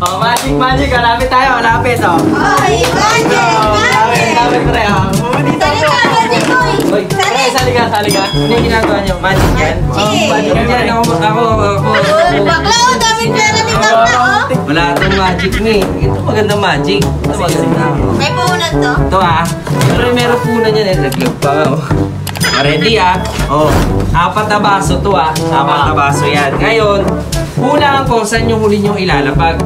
Oh, magic. Malapit tayo, malapit. Oh. Ay, magic. Malapit pre. Dito. Uy, saliga. Ano yung ginagawa niyo? Magic yan? Magic yan. Ako. Bakla, dami pera ni Bakla, oh. Wala itong magic ni. Ito magandang magic. Ito maganda. May puhunan to? Ito Pero meron punan yan eh. Naglag pa nga. Ready apat na baso to apat na baso yan. Ngayon, hulaan ko saan yung huli nyo ilalapag.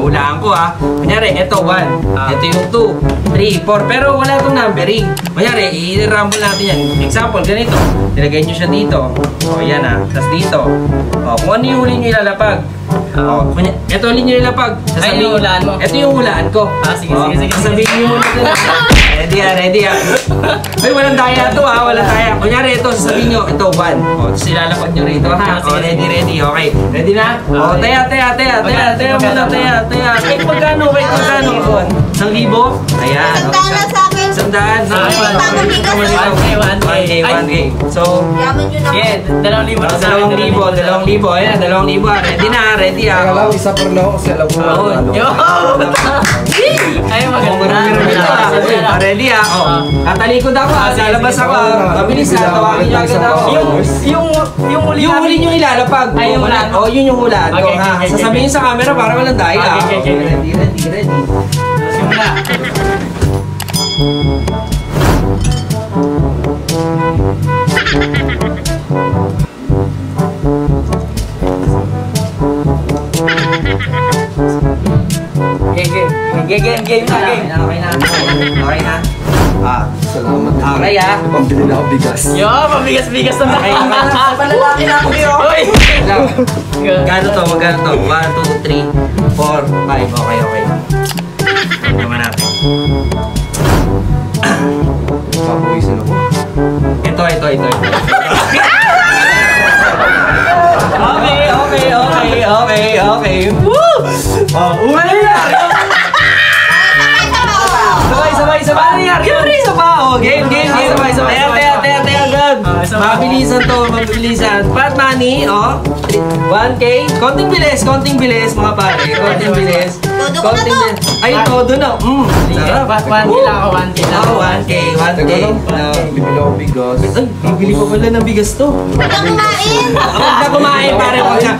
Hulaan ko Kunyari, ito 1. Ito yung 2, 3, 4. Pero wala itong numbering. Kunyari, i-rumble natin yan. Example, ganito. Nilagay nyo siya dito. Yan Tapos dito. Kung ano yung huli nyo ilalapag. Ito huli nyo ilalapag. Ay, yung hulaan mo. Ito yung hulaan ko. Sige. Sabihin nyo muna. Ready Ay, walang daya ito walang daya. Kunyari ito, sasabihin nyo, ito 1. Tapos ilalapag nyo rito ready. Okay. Ready na? Taya muna, taya. Wait, magkano? 1,000? Ayan. Sandaan na sa akin. Sandaan. Okay, 1K. So, Yaman nyo naman. 2,000. 2,000. Ayan, 2,000. Ready Kaya lang, isa per lang kasi alam ko Ay, maganda. Ready Tatalikod ako lalabas ako Mabilis tawagin nyo agad ako. Yung huli nyo ilalapag. Ay, yung hulaan. Yun yung hulaan ko sasabihin sa camera para walang daya. Okay. Ready. Simula. Game na. Okay na. Salamat. Okay Pambili na ako bigas. Yo, mabigas-bigas na. Okay. Palalaki na ako yun. Magkano to? 1, 2, 3, 4, 5. Okay. Naman natin. Papawisin ako. Ito. Okay. Woo! Uwi na! Sabay. Yun, isa pa. Game. Sabay. Agad. Mabilisan. Fat money, 1K. Konting bilis, mga pare. Konting bilis. Todo ko na to. Ay, todo na. Sarap. 1K lang ako, 1K lang. 1K. Bibili ako bigas. Ay, bibili ko pala ng bigas to. Huwag na kumain. Huwag na kumain, pare. Okay.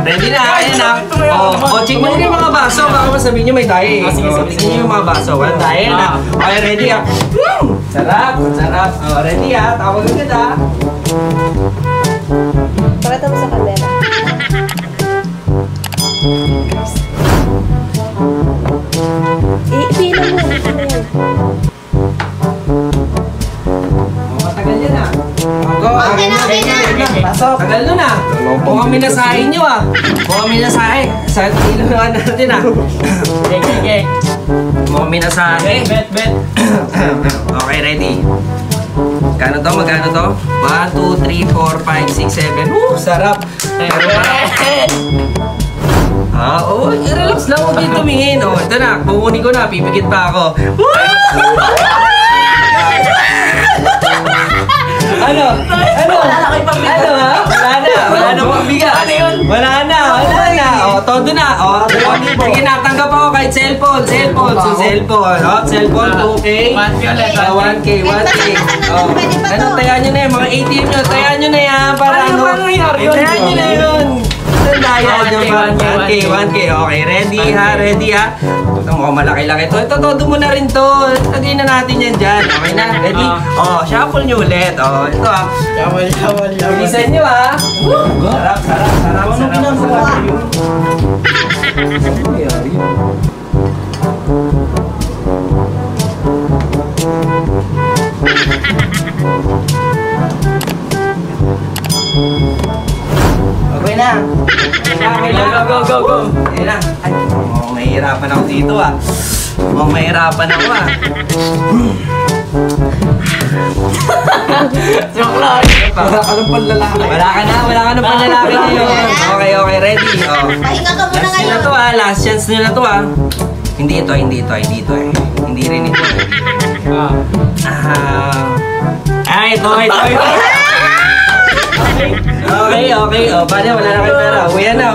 Ready na, ayan na. Check mo yung mga baso. Baka masabihin nyo may tayo Sige. Tingnan nyo yung mga baso. Walang tayo na. Okay, ready Sarap. Ready Tawag agad Pakita mo sa camera. Ipila mo. Matagal yan Okay na. Pasok. Tagal nun Mukhang minasahin nyo Mukhang minasahin. Sa ilo natin Okay. Mukhang minasahin. Bet. Okay, ready. Magkano to? 1, 2, 3, 4, 5, 6, 7. Sarap. Relax lang. Huwag yung tumingin. Ito na. Pukunin ko na. Pipikit pa ako. Ano? Wala na pagbigas. Wala na. Todo na. Sige, natanggap ako kahit cellphone. So, cellphone, 2K. 1K ulit. 1K. Ano, tayaan nyo na yan. Mga ATM nyo, tayaan nyo na yan. Para ano? Tayaan nyo na yun. Tandaan nyo. 1K. Okay, ready. Ito mukhang malaki-laki to. Ito, todo mo na rin to. Lagay na natin yan dyan. Okay na? Ready? Shuffle nyo ulit. Ito Yaman. Bilisan nyo Sarap. Okay na. Go. Ayan na. Ay, mukhang mahihirapan ako dito Joke lang. Wala ka ng panlalaki. Wala ka na panlalaki ngayon. Okay, ready. Pahinga ka muna ngayon. Last chance nyo na to Hindi ito. Hindi rin ito. Ito. Okay. Bale, wala na kayo pera. Uwi na.